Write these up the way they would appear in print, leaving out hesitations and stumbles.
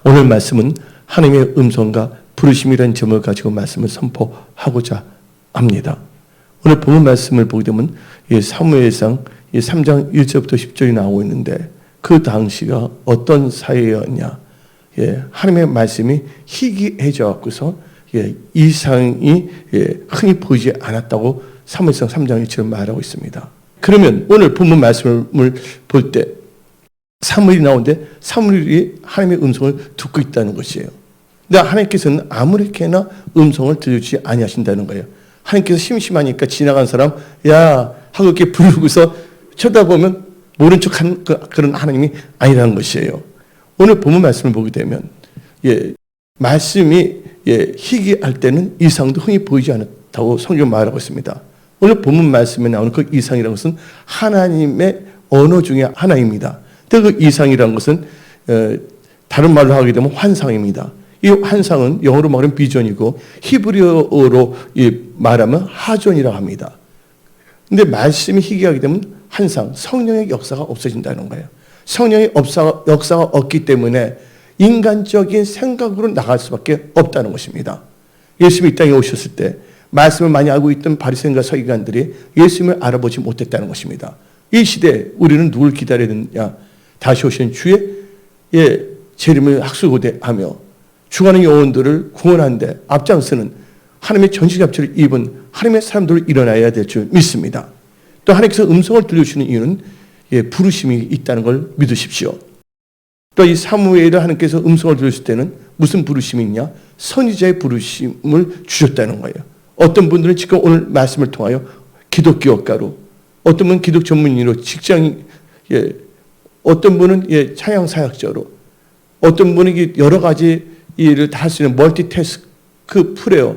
오늘 말씀은 하나님의 음성과 부르심이라는 점을 가지고 말씀을 선포하고자 합니다. 오늘 본문 말씀을 보게 되면 사무엘상 3장 1절부터 10절이 나오고 있는데 그 당시가 어떤 사회였냐. 하나님의 말씀이 희귀해져 갖고서 이상이 흔히 보이지 않았다고 사무엘상 3장 1절을 말하고 있습니다. 그러면 오늘 본문 말씀을 볼 때 사무엘이 나오는데 사무엘이 하나님의 음성을 듣고 있다는 것이에요. 근데 하나님께서는 아무렇게나 음성을 들려주지 아니하신다는 거예요. 하나님께서 심심하니까 지나간 사람 야 하고 이렇게 부르고서 쳐다보면 모른 척한 그런 하나님이 아니라는 것이에요. 오늘 본문 말씀을 보게 되면 말씀이 희귀할 때는 이상도 흔히 보이지 않았다고 성경 말하고 있습니다. 오늘 본문 말씀에 나오는 그 이상이라는 것은 하나님의 언어 중에 하나입니다. 그 이상이라는 것은 다른 말로 하게 되면 환상입니다. 이 환상은 영어로 말하면 비전이고 히브리어로 말하면 하전이라고 합니다. 근데 말씀이 희귀하게 되면 환상, 성령의 역사가 없어진다는 거예요. 성령의 역사가 없기 때문에 인간적인 생각으로 나갈 수밖에 없다는 것입니다. 예수님이 이 땅에 오셨을 때 말씀을 많이 알고 있던 바리새인과 서기관들이 예수님을 알아보지 못했다는 것입니다. 이 시대에 우리는 누굴 기다려야 되느냐? 다시 오신 주의 재림을 학수고대하며 죽어가는 영혼들을 구원하는데 앞장서는 하나님의 전시잡지를 입은 하나님의 사람들을 일어나야 될 줄 믿습니다. 또 하나님께서 음성을 들려주시는 이유는 부르심이 있다는 걸 믿으십시오. 또 이 사무엘을 하나님께서 음성을 들으실 때는 무슨 부르심이 있냐? 선지자의 부르심을 주셨다는 거예요. 어떤 분들은 지금 오늘 말씀을 통하여 기독교학과로, 어떤 분은 기독 전문의로, 직장인, 어떤 분은 찬양 사역자로, 어떤 분은 여러 가지 일을 다 할 수 있는 멀티태스크 프레어,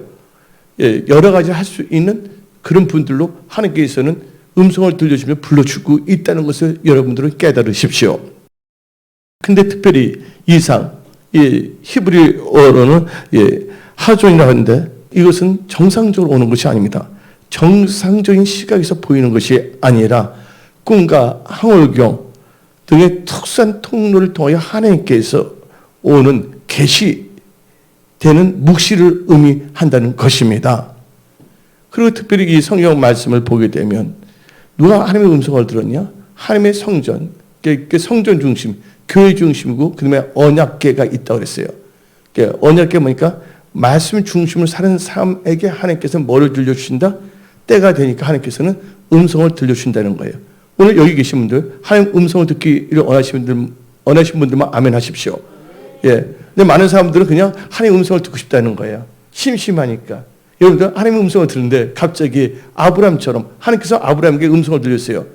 여러 가지 할 수 있는 그런 분들로 하나님께서는 음성을 들려주며 불러주고 있다는 것을 여러분들은 깨달으십시오. 근데 특별히 이상, 히브리어로는 하존이라고 하는데 이것은 정상적으로 오는 것이 아닙니다. 정상적인 시각에서 보이는 것이 아니라 꿈과 항월경 등의 특수한 통로를 통하여 하나님께서 오는 계시되는 묵시를 의미한다는 것입니다. 그리고 특별히 이 성경 말씀을 보게 되면 누가 하나님의 음성을 들었냐? 하나님의 성전, 성전 중심, 교회 중심이고 그 다음에 언약궤가 있다고 그랬어요. 언약궤 뭐니까 말씀 중심으로 사는 사람에게 하나님께서 뭐를 들려주신다? 때가 되니까 하나님께서는 음성을 들려주신다는 거예요. 오늘 여기 계신 분들 하나님 음성을 듣기를 원하시는 분들만 아멘 하십시오. 근데 많은 사람들은 그냥 하나님 음성을 듣고 싶다는 거예요. 심심하니까. 여러분들 하나님의 음성을 듣는데 갑자기 아브라함처럼 하나님께서 아브라함에게 음성을 들렸어요.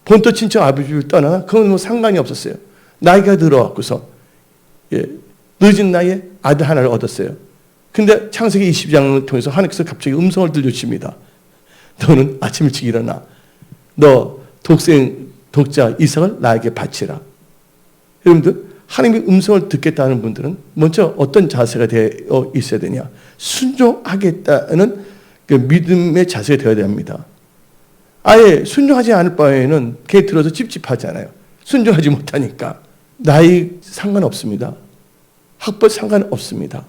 본토 친척 아비집을 떠나나 그건 뭐 상관이 없었어요. 나이가 들어왔고서 늦은 나이에 아들 하나를 얻었어요. 근데 창세기 20장을 통해서 하나님께서 갑자기 음성을 들려주십니다. 너는 아침 일찍 일어나. 너 독자 이삭을 나에게 바치라. 여러분들 하나님의 음성을 듣겠다는 분들은 먼저 어떤 자세가 되어 있어야 되냐? 순종하겠다는 그 믿음의 자세가 되어야 됩니다. 아예 순종하지 않을 바에는 걔 들어서 찝찝하잖아요. 순종하지 못하니까. 나이 상관없습니다. 학벌 상관없습니다.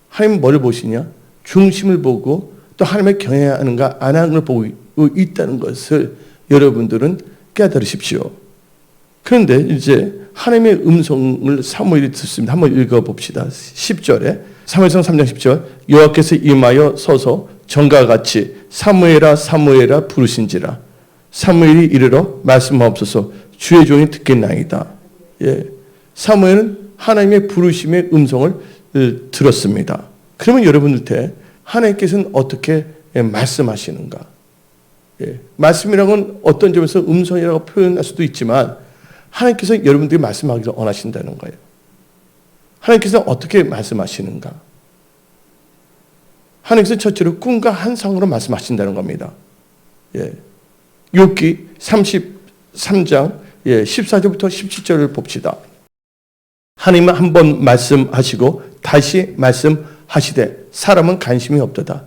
하나님은 뭐를 보시냐? 중심을 보고 또 하나님의 경외하는가 안 하는 걸 보고 있다는 것을 여러분들은 깨달으십시오. 그런데 이제 하나님의 음성을 사무엘이 듣습니다. 한번 읽어봅시다. 10절에 사무엘상 3장 10절 여호와께서 임하여 서서 전과 같이 사무엘아 사무엘아 부르신지라 사무엘이 이르러 말씀하옵소서 주의 종이 듣겠나이다. 사무엘은 하나님의 부르심의 음성을 들었습니다. 그러면 여러분들한테 하나님께서는 어떻게 말씀하시는가? 말씀이라는 건 어떤 점에서 음성이라고 표현할 수도 있지만 하나님께서 여러분들이 말씀하기를 원하신다는 거예요. 하나님께서 어떻게 말씀하시는가? 하나님께서 첫째로 꿈과 환상으로 말씀하신다는 겁니다. 욥기 33장 14절부터 17절을 봅시다. 하나님은 한 번 말씀하시고 다시 말씀하시되 사람은 관심이 없도다.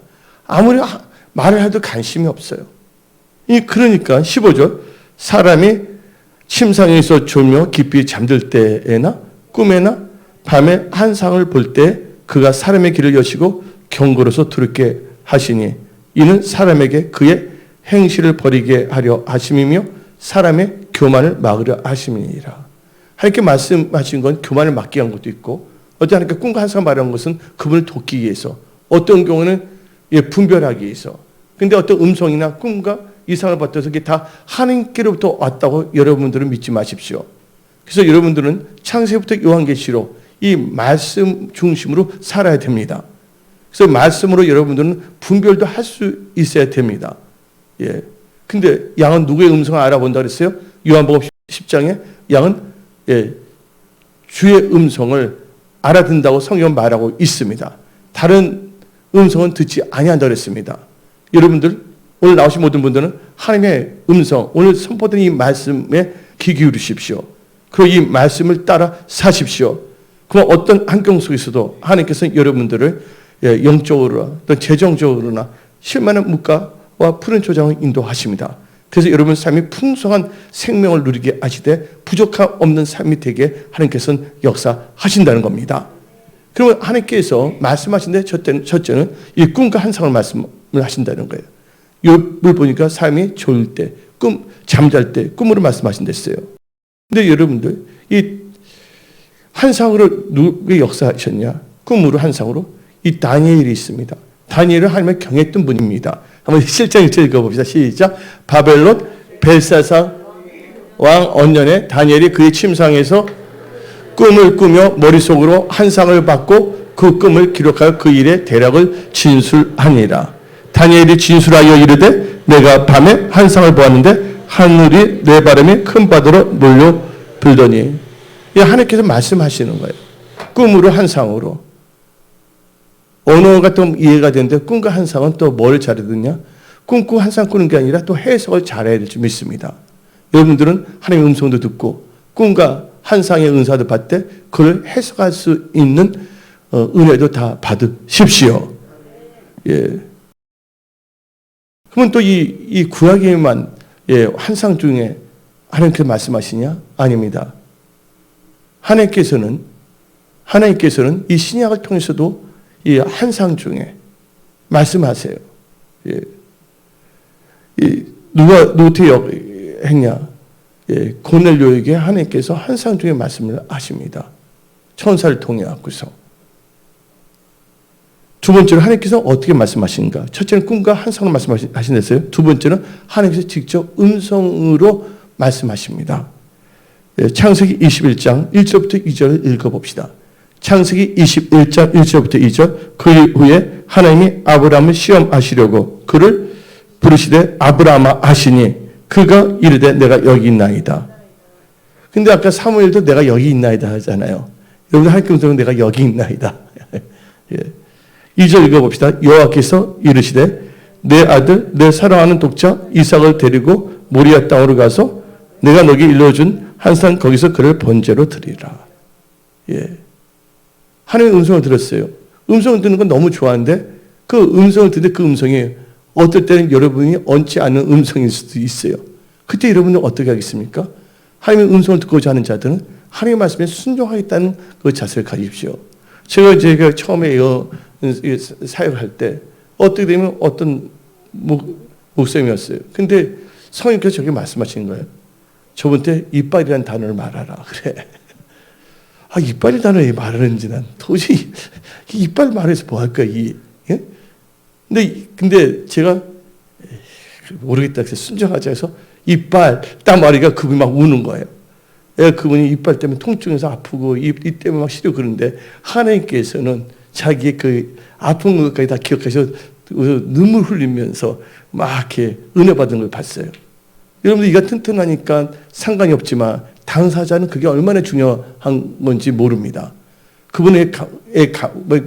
아무리 말을 해도 관심이 없어요. 그러니까 15절 사람이 침상에서 졸며 깊이 잠들 때에나 꿈에나 밤에 환상을 볼 때 그가 사람의 길을 여시고 경고로서 두렵게 하시니 이는 사람에게 그의 행실을 버리게 하려 하심이며 사람의 교만을 막으려 하심이니라. 하나님께 말씀하신 건 교만을 막기 위한 것도 있고, 어떤 하나님께 꿈과 환상을 말한 것은 그분을 돕기 위해서, 어떤 경우는 분별하기 위해서. 근데 어떤 음성이나 꿈과 이상을 받아서 그게 다 하나님께로부터 왔다고 여러분들은 믿지 마십시오. 그래서 여러분들은 창세기부터 요한계시로 이 말씀 중심으로 살아야 됩니다. 그래서 말씀으로 여러분들은 분별도 할 수 있어야 됩니다. 예. 근데 양은 누구의 음성을 알아본다 그랬어요? 요한복음 10장에 양은 주의 음성을 알아듣는다고 성경은 말하고 있습니다. 다른 음성은 듣지 아니한다 그랬습니다. 여러분들 오늘 나오신 모든 분들은 하나님의 음성, 오늘 선포된 이 말씀에 귀 기울이십시오. 그리고 이 말씀을 따라 사십시오. 그럼 어떤 환경 속에서도 하나님께서는 여러분들을 영적으로나 또 재정적으로나 실만한 물가와 푸른 초장을 인도하십니다. 그래서 여러분 삶이 풍성한 생명을 누리게 하시되 부족함 없는 삶이 되게 하나님께서는 역사하신다는 겁니다. 그러면 하나님께서 말씀하신데 첫째는 이 꿈과 환상을 말씀을 하신다는 거예요. 욥을 보니까 삶이 좋을 때, 잠잘 때 꿈으로 말씀하신댔어요. 근데 여러분들 이 환상으로 누구의 역사하셨냐? 꿈으로 환상으로 이 다니엘이 있습니다. 다니엘은 하나님을 경외했던 분입니다. 한번 7장 1절 읽어봅시다. 시작. 바벨론 벨사살 왕 언년에 다니엘이 그의 침상에서 꿈을 꾸며 머릿속으로 환상을 받고 그 꿈을 기록하여 그 일의 대략을 진술하니라. 다니엘이 진술하여 이르되 내가 밤에 환상을 보았는데 하늘이 내 바람이 큰 바다로 몰려들더니, 하나님께서 말씀하시는 거예요. 꿈으로 환상으로. 언어가 좀 이해가 되는데 꿈과 환상은 또 뭘 잘해야 되냐? 꿈꾸 환상 꾸는 게 아니라 또 해석을 잘해야 될 줄 믿습니다. 여러분들은 하나님의 음성도 듣고 꿈과 환상의 은사도 받을 때 그걸 해석할 수 있는 은혜도 다 받으십시오. 예. 그러면 또 이 구약에만 환상 중에 하나님께서 말씀하시냐? 아닙니다. 하나님께서는 이 신약을 통해서도 이 환상 중에 말씀하세요. 예. 누가 어떻게 했냐? 고넬료에게 하나님께서 환상 중에 말씀을 하십니다. 천사를 통해 갖고서. 두 번째로 하나님께서 어떻게 말씀하시는가? 첫째는 꿈과 환상을 말씀하신댔어요. 두 번째는 하나님께서 직접 음성으로 말씀하십니다. 창세기 21장 1절부터 2절을 읽어봅시다. 창세기 21장 1절부터 2절. 그 후에 하나님이 아브라함을 시험하시려고 그를 부르시되 아브라함아 하시니 그가 이르되 내가 여기 있나이다. 근데 아까 사무엘도 내가 여기 있나이다 하잖아요. 여러분 하나님께 음성은 내가 여기 있나이다. 예. 2절 읽어봅시다. 여호와께서 이르시되 내 아들 내 사랑하는 독자 이삭을 데리고 모리아 땅으로 가서 내가 너에게 일러준 한산 거기서 그를 번제로 드리라. 예. 하나님의 음성을 들었어요. 음성을 듣는 건 너무 좋아하는데 그 음성을 듣는데 그 음성이 어떨 때는 여러분이 얹지 않은 음성일 수도 있어요. 그때 여러분은 어떻게 하겠습니까? 하나님의 음성을 듣고자 하는 자들은 하나님의 말씀에 순종하겠다는 그 자세를 가지십시오. 제가 처음에 사역할 때 어떻게 되면 어떤 목사님이었어요. 근데 성령께서 저게 말씀하시는 거예요. 저분한테 이빨이라는 단어를 말하라 그래. 이빨이라는 단어를 왜 말하는지 난 도저히 이빨 말해서 뭐 할까 예? 근데 제가 모르겠다 해서 순종하자 해서 이빨 딱 말하니까 그분이 막 우는 거예요. 그분이 이빨 때문에 통증에서 아프고 입 때문에 막 시려 그러는데 하나님께서는 자기의 그 아픈 것까지 다 기억하셔서 눈물 흘리면서 막 이렇게 은혜 받은 걸 봤어요. 여러분들 이가 튼튼하니까 상관이 없지만 당사자는 그게 얼마나 중요한 건지 모릅니다. 그분의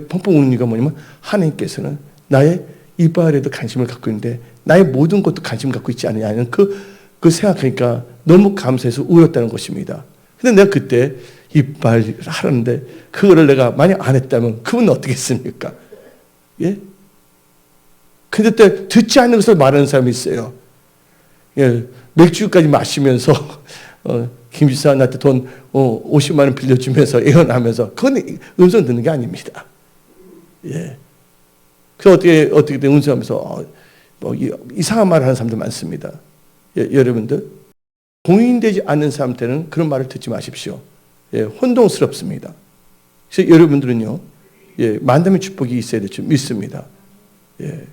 펑펑 우는 이유가 뭐냐면 하나님께서는 나의 이빨에도 관심을 갖고 있는데 나의 모든 것도 관심을 갖고 있지 않느냐는 그 생각하니까 너무 감사해서 울었다는 것입니다. 근데 내가 그때 이빨 하는데 그거를 내가 만약 안 했다면 그분은 어떻게 했습니까? 예? 근데 또 듣지 않는 것을 말하는 사람이 있어요. 예, 맥주까지 마시면서 김지사 나한테 돈 50만 원 빌려주면서 애원하면서 그건 음성 듣는 게 아닙니다. 예. 그래서 어떻게 음성하면서 이상한 말을 하는 사람들 많습니다. 예, 여러분들 공인되지 않는 사람한테는 그런 말을 듣지 마십시오. 예, 혼동스럽습니다. 그래서 여러분들은요, 예, 만남의 축복이 있어야 될 줄 믿습니다. 예.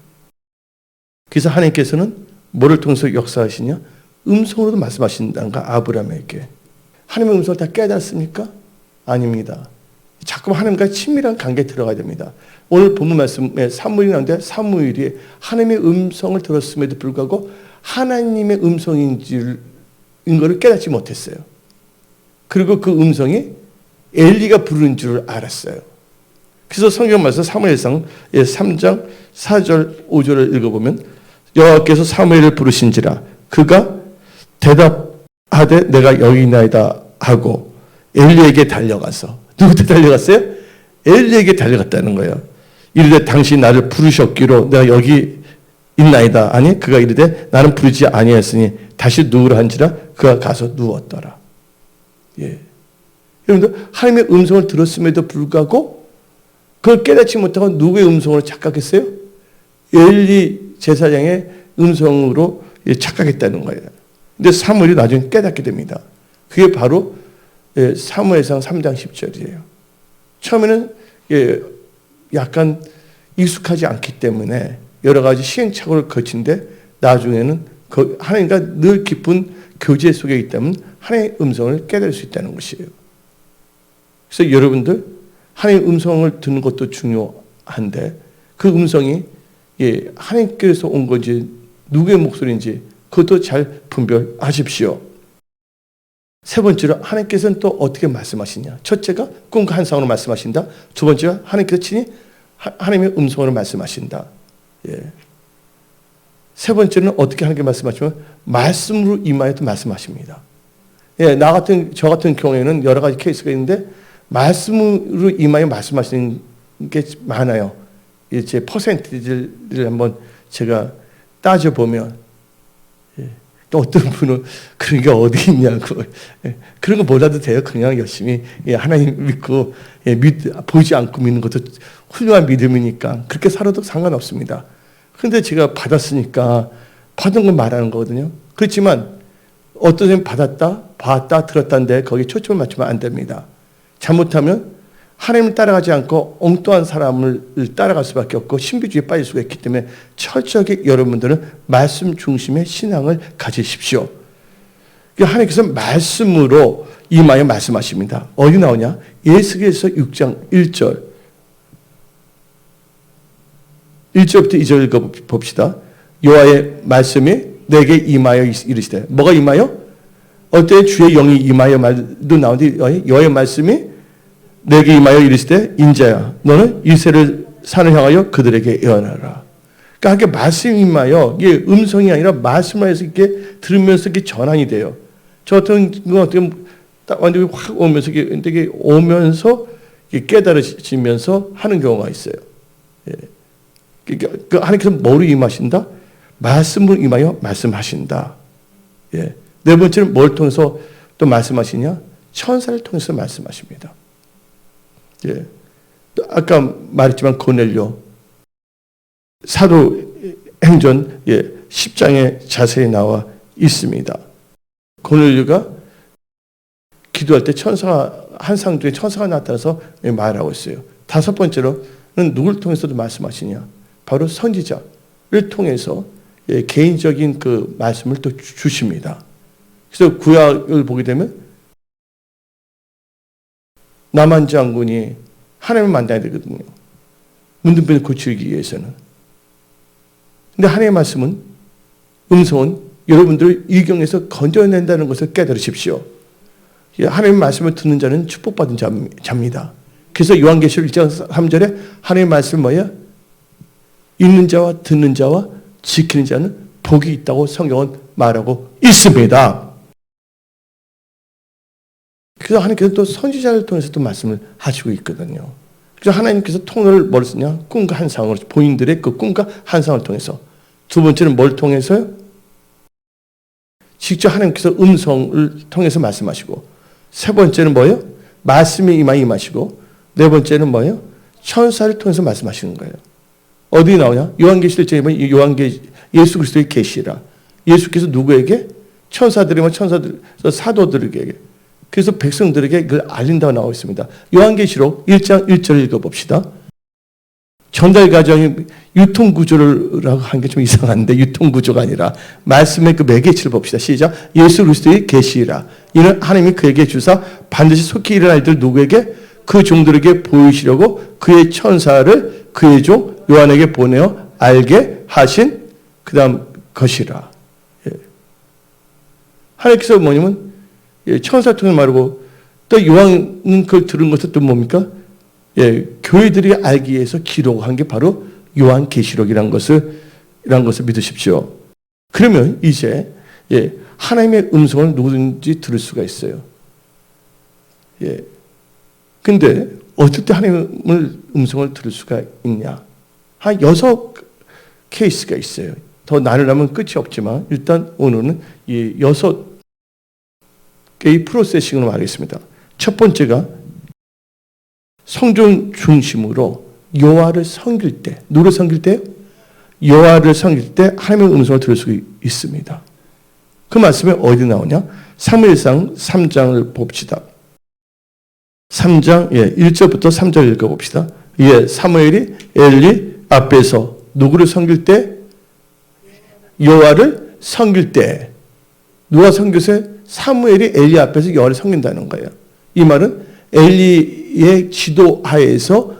그래서 하나님께서는 뭐를 통해서 역사하시냐? 음성으로도 말씀하신다는가? 아브라함에게. 하나님의 음성을 다 깨달았습니까? 아닙니다. 자꾸 하나님과 친밀한 관계에 들어가야 됩니다. 오늘 본문 말씀에 사무엘이 나오는데 사무엘이 하나님의 음성을 들었음에도 불구하고 하나님의 음성인 것을 깨닫지 못했어요. 그리고 그 음성이 엘리가 부르는 줄 알았어요. 그래서 성경 말씀 사무엘상 3장 4절 5절을 읽어보면 여호와께서 사무엘을 부르신지라 그가 대답하되 내가 여기 있나이다 하고 엘리에게 달려가서 누구한테 달려갔어요? 엘리에게 달려갔다는 거예요. 이르되 당신이 나를 부르셨기로 내가 여기 있나이다. 아니 그가 이르되 나는 부르지 아니하였으니 다시 누우라 한지라 그가 가서 누웠더라. 예. 여러분들 하나님의 음성을 들었음에도 불구하고 그걸 깨닫지 못하고 누구의 음성으로 착각했어요? 엘리 제사장의 음성으로 착각했다는 거예요. 근데 사무엘이 나중에 깨닫게 됩니다. 그게 바로 사무엘상 3장 10절이에요. 처음에는 약간 익숙하지 않기 때문에 여러 가지 시행착오를 거친데 나중에는 하나님과 늘 깊은 교제 속에 있다면 하나님의 음성을 깨달을 수 있다는 것이에요. 그래서 여러분들 하나님의 음성을 듣는 것도 중요한데 그 음성이 하나님께서 온 건지 누구의 목소리인지 그것도 잘 분별하십시오. 세 번째로 하나님께서는 또 어떻게 말씀하시냐. 첫째가 꿈과 환상으로 말씀하신다. 두 번째가 하나님께서 친히 하나님의 음성으로 말씀하신다. 예. 세 번째는 어떻게 하나님께 말씀하시면 말씀으로 임하여도 말씀하십니다. 예, 저 같은 경우에는 여러 가지 케이스가 있는데 말씀으로 임하여 말씀하시는 게 많아요. 제 퍼센티지를 한번 제가 따져보면 또 어떤 분은 그런 게 어디 있냐고 그런 거 몰라도 돼요. 그냥 열심히 하나님 믿고 보이지 않고 믿는 것도 훌륭한 믿음이니까 그렇게 살아도 상관없습니다. 그런데 제가 받았으니까 받은 건 말하는 거거든요. 그렇지만 어떤 사람이 받았다, 봤다, 들었다는데 거기에 초점을 맞추면 안 됩니다. 잘못하면 하나님을 따라가지 않고 엉뚱한 사람을 따라갈 수밖에 없고 신비주의에 빠질 수가 있기 때문에 철저하게 여러분들은 말씀 중심의 신앙을 가지십시오. 하나님께서 말씀으로 임하여 말씀하십니다. 어디 나오냐? 에스겔서 6장 1절 1절부터 2절 읽어봅시다. 여호와의 말씀이 내게 임하여 이르시되 뭐가 임하여? 어때 주의 영이 임하여 말도 나오는데 여호와의 말씀이 내게 임하여 이르시되 인자야 너는 이스라엘 산을 향하여 그들에게 예언하라. 그러니까 말씀이 임하여 이게 음성이 아니라 말씀을 해서 이렇게 들으면서 이렇게 전환이 돼요. 저 같은 건 어떻게 완전히 확 오면서 이게 오면서 깨달으시면서 하는 경우가 있어요. 예. 그러니까 하나님께서 뭐로 임하신다? 말씀으로 임하여 말씀하신다. 예. 네 번째는 뭘 통해서 또 말씀하시냐? 천사를 통해서 말씀하십니다. 예. 아까 말했지만 고넬료 사도행전 10장에 자세히 나와 있습니다. 고넬료가 기도할 때 천사가 환상 중에 천사가 나타나서 말하고 있어요. 다섯 번째로는 누굴 통해서도 말씀하시냐? 바로 선지자를 통해서 개인적인 그 말씀을 또 주십니다. 그래서 구약을 보게 되면 나만 장군이 하나님을 만나야 되거든요. 문둥병을 고치기 위해서는. 근데 하나님의 말씀은 음성은 여러분들을 일경에서 건져낸다는 것을 깨달으십시오. 하나님의 말씀을 듣는 자는 축복받은 자입니다. 그래서 요한계시록 1장 3절에 하나님의 말씀은 뭐예요? 읽는 자와 듣는 자와 지키는 자는 복이 있다고 성경은 말하고 있습니다. 그래서 하나님께서 또 선지자를 통해서 또 말씀을 하시고 있거든요. 그래서 하나님께서 통로를 뭘 쓰냐? 꿈과 환상으로, 본인들의 그 꿈과 환상을 통해서. 두 번째는 뭘 통해서요? 직접 하나님께서 음성을 통해서 말씀하시고, 세 번째는 뭐예요? 말씀이 임하시고, 네 번째는 뭐예요? 천사를 통해서 말씀하시는 거예요. 어디 나오냐? 요한계시를 보면 예수 그리스도의 계시라. 예수께서 누구에게? 천사들이면 천사들, 사도들에게, 그래서 백성들에게 그걸 알린다고 나와 있습니다. 요한계시록 1장 1절 읽어봅시다. 전달 과정이 유통구조라고 하는 게 좀 이상한데, 유통구조가 아니라 말씀의 그 매개체를 봅시다. 시작. 예수 그리스도의 계시라. 이는 하나님이 그에게 주사 반드시 속히 일어날 일들 누구에게? 그 종들에게 보이시려고 그의 천사를 그의 종 요한에게 보내어 알게 하신 그 다음 것이라. 하나님께서 뭐냐면 천사 통해 말하고, 또 요한은 그걸 들은 것은 또 뭡니까? 교회들이 알기 위해서 기록한 게 바로 요한계시록이라는 것을 믿으십시오. 그러면 이제 하나님의 음성을 누구든지 들을 수가 있어요. 근데 어떨 때 하나님의 음성을 들을 수가 있냐? 한 6 케이스가 있어요. 더 나누려면 끝이 없지만 일단 오늘은 이 6개의 프로세싱으로 말하겠습니다. 첫 번째가 성전 중심으로 여호와를 섬길 때, 누구를 섬길 때요? 여호와를 섬길 때 하나님의 음성을 들을 수 있습니다. 그 말씀이 어디 나오냐? 사무엘상 3장을 봅시다. 3장 1절부터 3절 읽어봅시다. 사무엘이 엘리 앞에서 누구를 섬길 때? 여호와를 섬길 때. 누가 섬겼어요? 사무엘이 엘리 앞에서 여호와를 섬긴다는 거예요. 이 말은 엘리의 지도하에서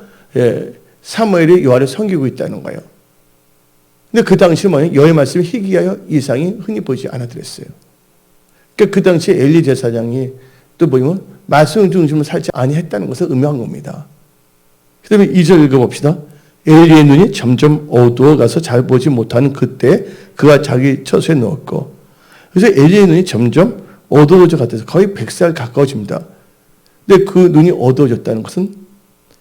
사무엘이 여호와를 섬기고 있다는 거예요. 근데 그 당시에 뭐냐? 여호와의 말씀이 희귀하여 이상이 흔히 보지 않아들었어요. 그러니까 그 당시에 엘리 제사장이 또 뭐냐면 말씀 중심을 살지 아니했다는 것을 의미한 겁니다. 그 다음에 2절 읽어봅시다. 엘리의 눈이 점점 어두워가서 잘 보지 못하는 그때 그가 자기 처소에 누웠고, 그래서 엘리의 눈이 점점 어두워져 가서 거의 100살 가까워집니다. 근데 그 눈이 어두워졌다는 것은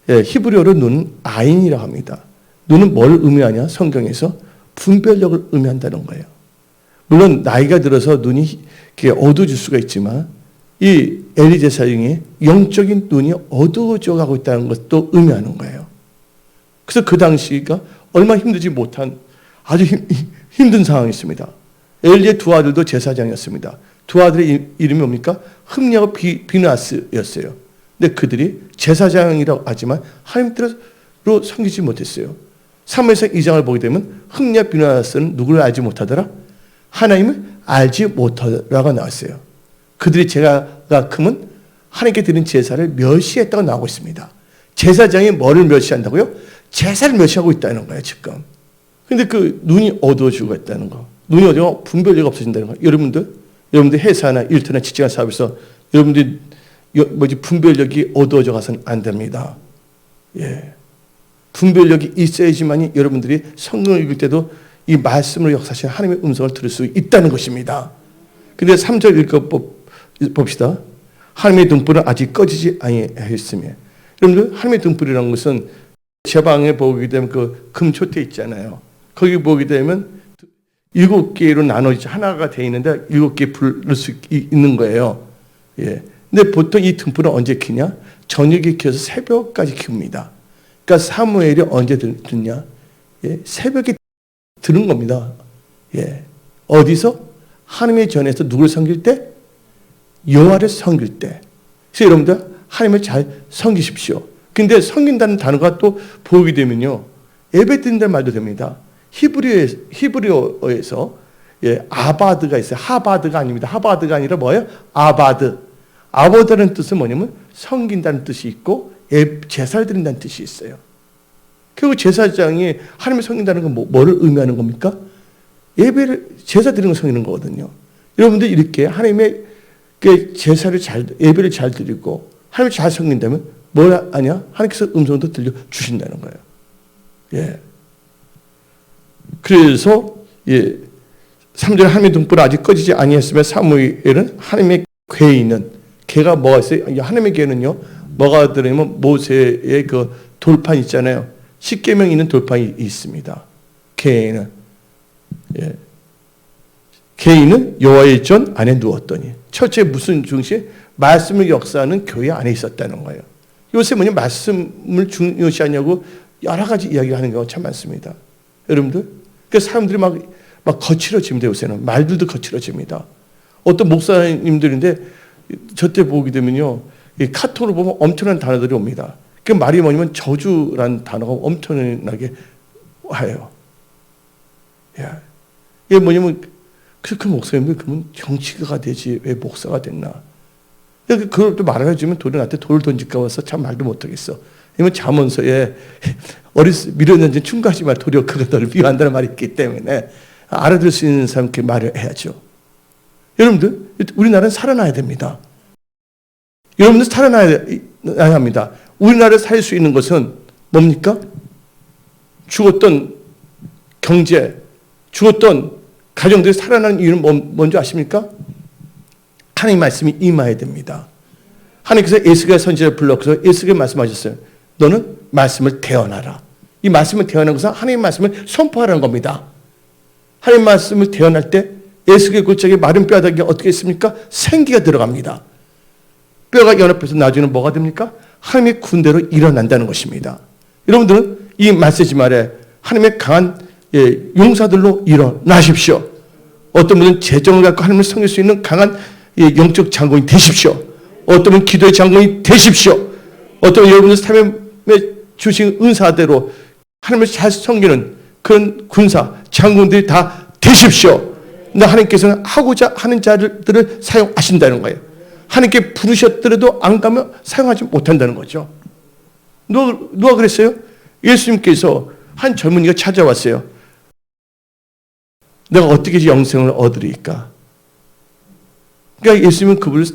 히브리어로 눈은 아인이라고 합니다. 눈은 뭘 의미하냐? 성경에서 분별력을 의미한다는 거예요. 물론 나이가 들어서 눈이 어두워질 수가 있지만 이 엘리 제사장의 영적인 눈이 어두워져 가고 있다는 것도 의미하는 거예요. 그래서 그 당시가 얼마나 힘들지 못한 아주 힘든 상황이었습니다. 엘리의 두 아들도 제사장이었습니다. 두 아들의 이름이 뭡니까? 흠냐와 비느하스였어요. 근데 그들이 제사장이라고 하지만 하나님께로 섬기지 못했어요. 사무엘상 2장을 보게 되면 흠냐 비느하스는 누구를 알지 못하더라? 하나님을 알지 못하더라가 나왔어요. 그들이 제사가 크면 하나님께 드린 제사를 멸시했다고 나오고 있습니다. 제사장이 뭐를 멸시한다고요? 제사를 멸시하고 있다는 거예요, 지금. 근데 그 눈이 어두워지고 있다는 거. 눈이 어두워 분별력이 없어진다는 거. 여러분들 회사나 일터나 직장 사업에서 여러분들 분별력이 어두워져 가서는 안 됩니다. 분별력이 있어야지만이 여러분들이 성경을 읽을 때도 이 말씀을 역사하시는 하나님의 음성을 들을 수 있다는 것입니다. 근데 3절 읽어봅시다. 하나님의 등불은 아직 꺼지지 아니하였으며. 여러분들 하나님의 등불이라는 것은 제 방에 보게 되면 그 금초대 있잖아요. 거기 보게 되면 7개로 나눠지지 하나가 되어 있는데 7개 불을 수 있는 거예요. 근데 보통 이 등불은 언제 켜냐? 저녁에 켜서 새벽까지 켜웁니다. 그러니까 사무엘이 언제 듣냐? 새벽에 들은 겁니다. 어디서? 하나님의 전에서 누구를 섬길 때? 여호와를 섬길 때. 그래서 여러분들 하나님을 잘 섬기십시오. 근데 섬긴다는 단어가 또 보게 되면요, 예배 드린다는 말도 됩니다. 히브리어에서 아바드가 있어요. 하바드가 아닙니다. 하바드가 아니라 뭐예요? 아바드. 아바드라는 뜻은 뭐냐면 섬긴다는 뜻이 있고 제사를 드린다는 뜻이 있어요. 결국 제사장이 하나님을 섬긴다는 건 뭐를 의미하는 겁니까? 제사 드리는 걸 섬기는 거거든요. 여러분들 이렇게 하나님의 제사를 예배를 잘 드리고 하나님을 잘 섬긴다면 뭘 하냐? 하나님께서 음성도 들려주신다는 거예요. 그래서 3절에 하나님의 등불은 아직 꺼지지 아니했으며 사무엘은 하나님의 궤에 있는, 궤가 뭐가 있어요? 하나님의 궤는요, 뭐가 들으면 모세의 그 돌판 있잖아요. 십계명이 있는 돌판이 있습니다. 궤에는. 개인은 여호와의 전 안에 누웠더니. 첫째 무슨 중시? 말씀을 역사하는 교회 안에 있었다는 거예요. 요새 뭐냐 말씀을 중요시하냐고 여러 가지 이야기를 하는 경우가 참 많습니다. 여러분들, 그 사람들이 막 거칠어집니다. 요새는 말들도 거칠어집니다. 어떤 목사님들인데 저때 보게 되면요, 카톡으로 보면 엄청난 단어들이 옵니다. 그 말이 뭐냐면 저주라는 단어가 엄청나게 와요. 야, 이게 뭐냐면 그 목사님이 그러면 정치가가 되지 왜 목사가 됐나? 그걸 또 말해주면 돌이 나한테 돌을 던질까 봐서 참 말도 못하겠어. 왜냐면 잠언서에 미련년전 충고하지 말 도리어 그가 너를 미워한다는 말이 있기 때문에 알아들을 수 있는 사람께 말을 해야죠. 여러분들, 우리나라는 살아나야 됩니다. 여러분들 살아나야 합니다. 우리나라를 살 수 있는 것은 뭡니까? 죽었던 경제, 죽었던 가정들이 살아나는 이유는 뭔지 아십니까? 하나님 말씀이 임해야 됩니다. 하나님께서 에스겔 선지자를 불러서 에스겔 말씀하셨어요. 너는 말씀을 대언하라. 이 말씀을 대언하는 것은 하나님 말씀을 선포하라는 겁니다. 하나님 말씀을 대언할 때 에스겔 골짜기 마른 뼈다귀가 어떻게 있습니까? 생기가 들어갑니다. 뼈가 연합해서 나중에는 뭐가 됩니까? 하나님의 군대로 일어난다는 것입니다. 여러분들은 이 메시지 말에 하나님의 강한 용사들로 일어나십시오. 어떤 분은 재정을 갖고 하나님을 섬길 수 있는 강한 영적 장군이 되십시오. 어떤 분은 기도의 장군이 되십시오. 어떤 여러분들 삶에 주신 은사대로 하나님을 잘 섬기는 그런 군사, 장군들이 다 되십시오. 근데 하나님께서는 하고자 하는 자들을 사용하신다는 거예요. 하나님께 부르셨더라도 안 가면 사용하지 못한다는 거죠. 누가 그랬어요? 예수님께서 한 젊은이가 찾아왔어요. 내가 어떻게 영생을 얻으리까? 그러니까 예수님은 그분을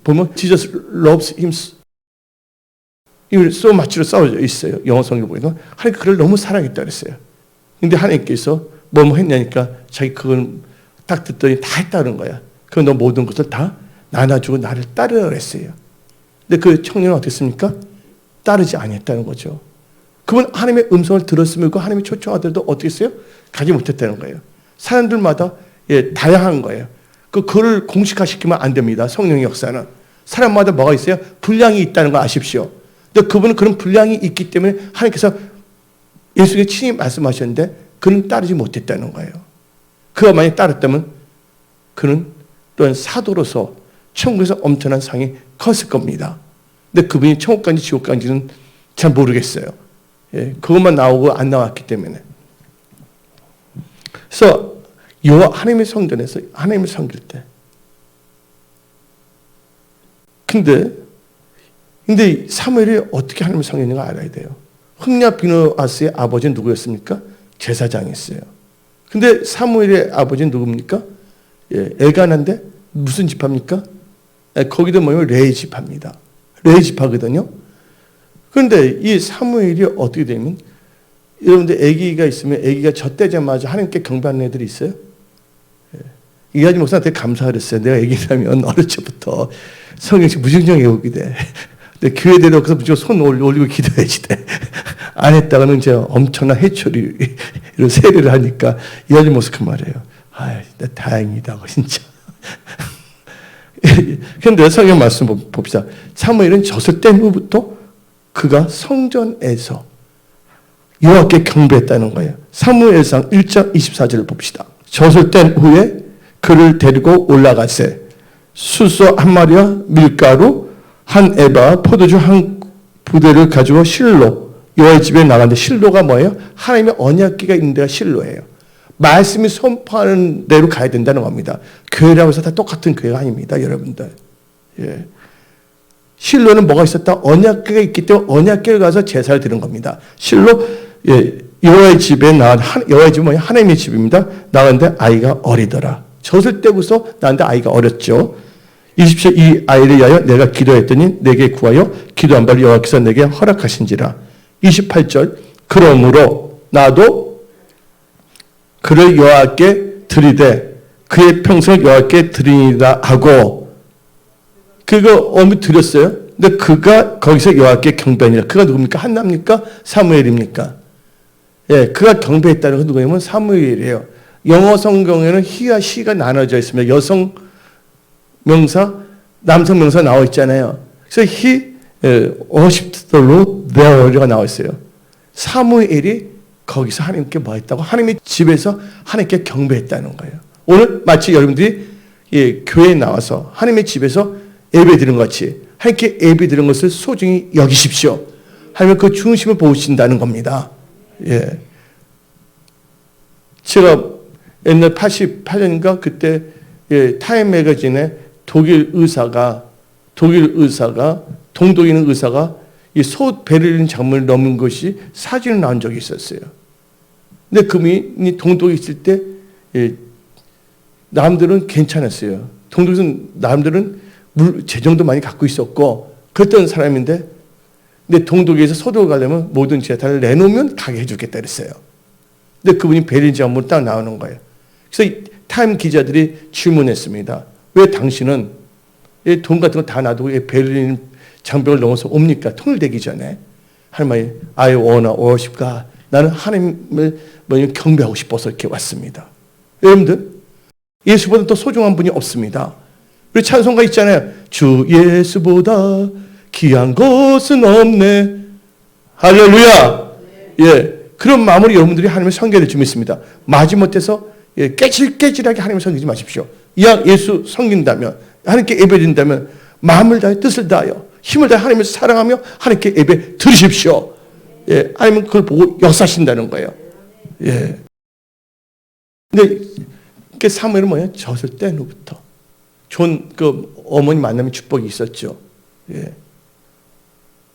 보면 Jesus loves him so much로 써져 있어요. 영어 성경 보니까 하나님 그를 너무 사랑했다 그랬어요. 근데 하나님께서 뭐 했냐니까 자기 그건 딱 듣더니 다 했다는 거야. 그 너 모든 것을 다 나눠주고 나를 따르라 그랬어요. 근데 그 청년은 어땠습니까? 따르지 아니했다는 거죠. 그분 하나님의 음성을 들었으면 하나님이 초청하더라도 어떻게 했어요? 가지 못했다는 거예요. 사람들마다 다양한 거예요. 그거를 공식화시키면 안 됩니다. 성령의 역사는. 사람마다 뭐가 있어요? 분량이 있다는 거 아십시오. 근데 그분은 그런 분량이 있기 때문에 하나님께서 예수님께 친히 말씀하셨는데 그는 따르지 못했다는 거예요. 그가 만약 따랐다면 그는 또한 사도로서 천국에서 엄청난 상이 컸을 겁니다. 근데 그분이 천국 간지 지옥 간지는 잘 모르겠어요. 그것만 나오고 안 나왔기 때문에. 그래서 여호와 하나님의 성전에서 하나님을 섬길 때. 근데 사무엘이 어떻게 하나님을 섬기는가 알아야 돼요. 흑냐 비느하스의 아버지는 누구였습니까? 제사장이었어요. 근데 사무엘의 아버지는 누굽니까? 엘가나인데 무슨 지파입니까? 거기도 뭐냐면 레위 지파입니다. 레위 지파거든요. 그런데 이 사무엘이 어떻게 되면 여러분들 아기가 있으면 아기가 젖대자마자 하나님께 경배하는 애들이 있어요? 이하지 목사한테 감사했어요. 내가 아기라면 어릴 적부터 성경책 무증정 외우게 돼. 근데 교회 데려가서 무조건 손 올리고 기도해야지 돼. 안 했다가는 이제 엄청난 해초리로 세례를 하니까 이하지 목사 그 말이에요. 아, 다행이다 진짜. 그런데 성경 말씀 봅시다. 사무엘은 젖을 뗀 후부터 그가 성전에서 여호와께 경배했다는 거예요. 사무엘상 1장 24절을 봅시다. 젖을 뗀 후에 그를 데리고 올라가세. 숫소 한 마리와 밀가루 한 에바 포도주 한 부대를 가지고 실로 여호와의 집에 나갔는데 실로가 뭐예요? 하나님의 언약궤가 있는 데가 실로예요. 말씀이 선포하는 대로 가야 된다는 겁니다. 교회라고 해서 다 똑같은 교회가 아닙니다, 여러분들. 예. 실로는 뭐가 있었다? 언약궤가 있기 때문에 언약궤를 가서 제사를 드리는 겁니다. 실로 여호와의 집에 여호와의 집은 뭐냐? 하나님의 집입니다. 나갔는데 아이가 어리더라. 젖을 떼고서 나는데 아이가 어렸죠. 20절 이 아이를 위하여 내가 기도했더니 내게 구하여 기도한 바를 여호와께서 내게 허락하신지라. 28절 그러므로 나도 그를 여호와께 드리되 그의 평생을 여호와께 드리니라 하고 그거 어미 드렸어요. 근데 그가 거기서 여호와께 경배하니라. 그가 누굽니까? 한나입니까? 사무엘입니까? 예, 그가 경배했다는 건 누구냐면 사무엘이에요. 영어 성경에는 he와 she가 나눠져 있습니다. 여성 명사, 남성 명사 나와 있잖아요. 그래서 he worshipped the Lord there가 나와 있어요. 사무엘이 거기서 하나님께 뭐 했다고? 하나님의 집에서 하나님께 경배했다는 거예요. 오늘 마치 여러분들이 교회에 나와서 하나님의 집에서 예배 드리는 것 같이 하나님께 예배 드리는 것을 소중히 여기십시오. 하나님 그 중심을 보신다는 겁니다. 예. 제가 옛날 88년인가 그때 타임 매거진에 독일 의사가 동독에 있는 의사가 이 베를린 장문을 넘은 것이 사진을 나온 적이 있었어요. 근데 그분이 동독에 있을 때 남들은 괜찮았어요. 동독에서는 남들은 재정도 많이 갖고 있었고 그랬던 사람인데 근데 동독에서 서독을 가려면 모든 재산을 내놓으면 가게 해주겠다 그랬어요. 근데 그분이 베를린 장문으로 딱 나오는 거예요. 그래서 타임 기자들이 질문했습니다. 왜 당신은 돈 같은 거 다 놔두고 베를린 장벽을 넘어서 옵니까? 통일되기 전에. 하나님, I wanna worship God. 나는 하나님을 경배하고 싶어서 이렇게 왔습니다. 여러분들, 예수보다 더 소중한 분이 없습니다. 우리 찬송가 있잖아요. 주 예수보다 귀한 것은 없네. 할렐루야. 예. 그런 마음으로 여러분들이 하나님의 섬겨야 줄 믿습니다. 마지못해서 깨질깨질하게 하나님을 섬기지 마십시오. 이왕 예수 섬긴다면, 하나님께 예배드린다면 마음을 다해 뜻을 다하여 힘을 다해 하나님을 사랑하며 하나님께 예배 드리십시오. 예, 하나님은 그걸 보고 역사하신다는 거예요. 예. 근데 그 사무엘은 뭐예요? 젖을 뗀 후부터 어머니 만남의 축복이 있었죠. 예.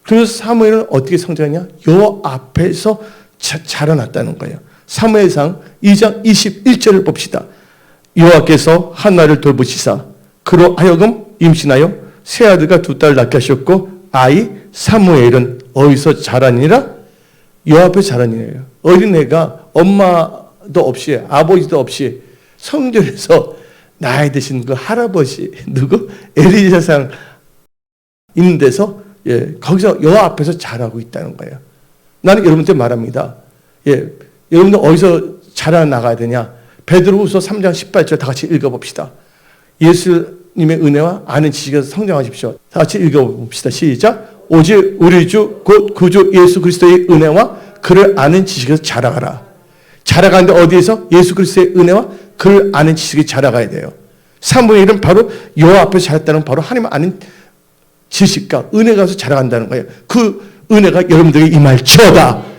그래서 사무엘은 어떻게 성장했냐? 여호와 앞에서 자라났다는 거예요. 사무엘상 2장 21절을 봅시다. 여호와께서 한나를 돌보시사 그로 하여금 임신하여 세 아들과 두 딸을 낳게 하셨고 아이 사무엘은 어디서 자라니라? 여호와 앞에 자라니래요. 어린애가 엄마도 없이 아버지도 없이 성전에서 나이 드신 그 할아버지 누구? 엘리사상 있는 데서 거기서 여호와 앞에서 자라고 있다는 거예요. 나는 여러분한테 말합니다. 여러분들 어디서 자라나가야 되냐? 베드로후서 3장 18절 다 같이 읽어봅시다. 예수님의 은혜와 아는 지식에서 성장하십시오. 다 같이 읽어봅시다. 시작. 오직 우리 주 곧 구주 예수 그리스도의 은혜와 그를 아는 지식에서 자라가라. 자라가는데 어디에서? 예수 그리스도의 은혜와 그를 아는 지식에 자라가야 돼요. 사무엘은 바로 여호와 앞에서 자랐다는 바로 하나님 아는 지식과 은혜가서 자라간다는 거예요. 그 은혜가 여러분들에게 임할지어다.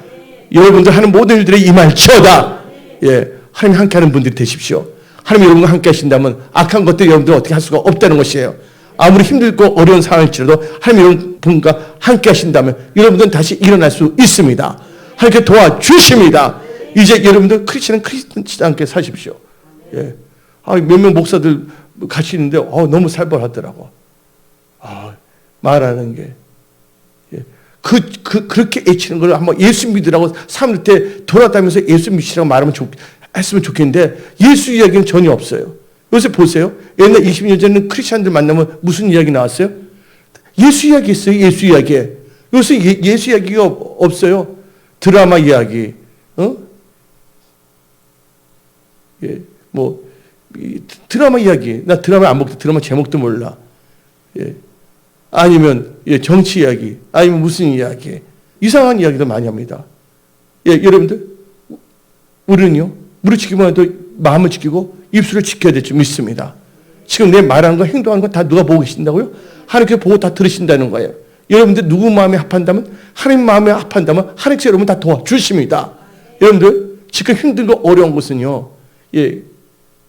여러분들 하는 모든 일들에 임할지어다. 예, 하나님 함께하는 분들이 되십시오. 하나님 여러분과 함께 하신다면 악한 것들 여러분들 어떻게 할 수가 없다는 것이에요. 아무리 힘들고 어려운 상황일지라도 하나님 여러분과 함께 하신다면 여러분들은 다시 일어날 수 있습니다. 하나님께 도와주십니다. 이제 여러분들 크리스천은 크리스천치 않게 사십시오. 예. 몇몇 목사들 같이 있는데 너무 살벌하더라고. 말하는 게. 예. 그렇게 애치는 걸 한번 예수 믿으라고 사람들한테 돌아다니면서 예수 믿으라고 말하면 했으면 좋겠는데 예수 이야기는 전혀 없어요. 요새 보세요. 옛날 20년 전에는 크리스천들 만나면 무슨 이야기 나왔어요? 예수 이야기 있어요. 예수 이야기. 요새 예수 이야기가 없어요. 드라마 이야기. 예, 드라마 이야기. 나 드라마 안 보고 드라마 제목도 몰라. 예. 아니면 정치 이야기. 아니면 무슨 이야기. 이상한 이야기도 많이 합니다. 예, 여러분들 우리는요. 무릎 지키기만 해도 마음을 지키고 입술을 지켜야 될 줄 믿습니다. 지금 내 말하는 거 행동하는 거 다 누가 보고 계신다고요? 하나님께 보고 다 들으신다는 거예요. 여러분들 누구 마음에 합한다면 하나님 마음에 합한다면 하나님께서 여러분 다 도와주십니다. 여러분들 지금 힘들고 어려운 것은요.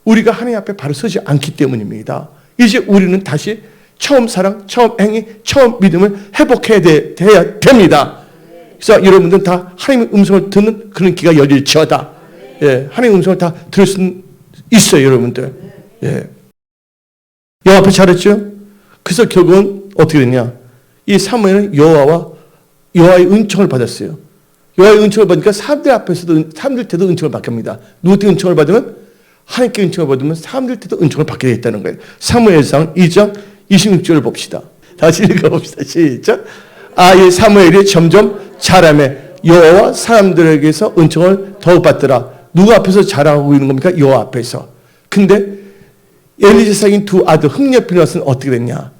우리가 하나님 앞에 바로 서지 않기 때문입니다. 이제 우리는 다시 처음 사랑, 처음 행위, 처음 믿음을 회복해야 돼야 됩니다. 그래서 여러분들은 다 하나님의 음성을 듣는 그런 귀가 열릴지어다. 예, 하나님의 음성을 다 들을 수 있어요, 여러분들. 예. 여호와 앞에 자랐죠? 그래서 결국은 어떻게 됐냐? 이 사무엘은 여호와의 은총을 받았어요. 여호와의 은총을 받으니까 사람들 때도 은총을 받습니다. 누구한테 은총을 받으면? 하나님께 은총을 받으면 사람들 때도 은총을 받게 되었다는 거예요. 사무엘상 2장 26절을 봅시다. 다시 읽어봅시다. 시작. 이 사무엘이 점점 자라매 여호와 사람들에게서 은총을 더욱 받더라. 누구 앞에서 자랑하고 있는 겁니까? 여호와 앞에서. 근데 엘리 제사장인 두 아들 흑녀 비느하스는 어떻게 됐냐?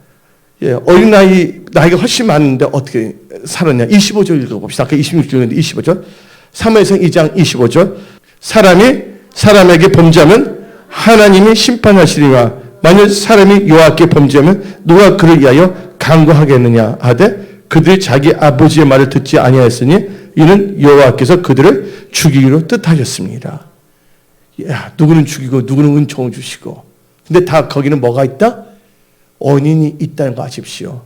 예, 어린 나이가 훨씬 많은데 어떻게 살았냐? 25절 읽어봅시다. 아까 26절인데 25절. 사무엘상 2장 25절. 사람이 사람에게 범죄하면 하나님이 심판하시리라. 만일 사람이 여호와께 범죄하면 누가 그를 위하여 강구하겠느냐 하되 그들이 자기 아버지의 말을 듣지 아니하였으니 이는 여호와께서 그들을 죽이기로 뜻하셨습니다. 야, 누구는 죽이고 누구는 은총을 주시고, 근데 다 거기는 뭐가 있다? 원인이 있다는 거 아십시오.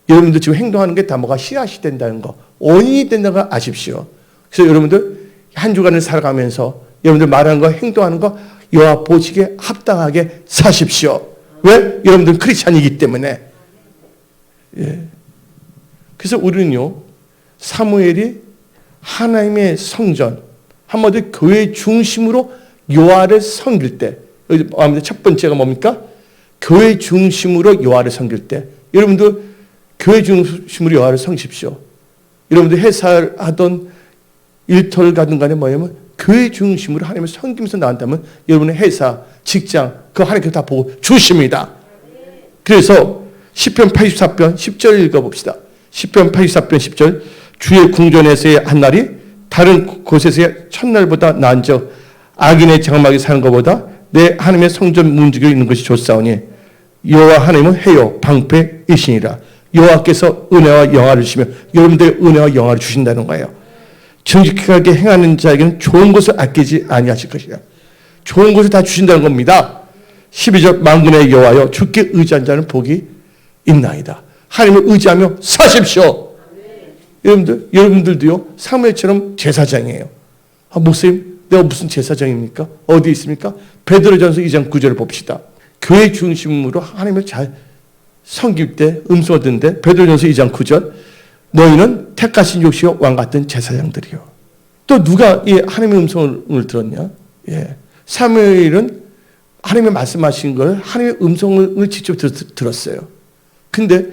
여러분들 지금 행동하는 게 다 뭐가 씨앗이 된다는 거, 원인이 된다는 거 아십시오. 그래서 여러분들 한 주간을 살아가면서 여러분들 말하는 거, 행동하는 거 여호와 보시기에 합당하게 사십시오. 왜? 여러분들은 크리스찬이기 때문에. 예. 그래서 우리는요, 사무엘이 하나님의 성전, 한마디로 교회 중심으로 여호와를 섬길 때, 첫 번째가 뭡니까? 교회 중심으로 여호와를 섬길 때, 여러분들 교회 중심으로 여호와를 섬기십시오. 여러분들 회사를 하던 일터를 가든 간에 뭐냐면 교회 중심으로 하나님을 섬기면서 나간다면 여러분의 회사, 직장, 그거 하나님께서 다 보고 주십니다. 그래서 시편 84편 10절 읽어봅시다. 시편 84편 10절. 주의 궁전에서의 한 날이 다른 곳에서의 첫날보다 나은즉 악인의 장막에 사는 것보다 내 하나님의 성전 문지기에 있는 것이 좋사오니 여호와 하나님은 해요 방패이시니라. 여호와께서 은혜와 영화를 주시며 여러분들의 은혜와 영화를 주신다는 거예요. 정직하게 행하는 자에게는 좋은 것을 아끼지 아니하실 것이야. 좋은 것을 다 주신다는 겁니다. 12절. 만군의 여호와여 주께 의지한 자는 복이 있나이다. 하나님을 의지하며 사십시오. 여러분들도요, 사무엘처럼 제사장이에요. 아, 목사님, 내가 무슨 제사장입니까? 어디 있습니까? 베드로전서 2장 9절을 봅시다. 교회 중심으로 하나님을 잘 섬길 때, 음성을 듣는데, 베드로전서 2장 9절. 너희는 택하신 욕시와 왕 같은 제사장들이요. 또 누가 이 하나님의 음성을 들었냐? 예. 사무엘은 하나님의 말씀하신 걸, 하나님의 음성을 직접 들었어요. 근데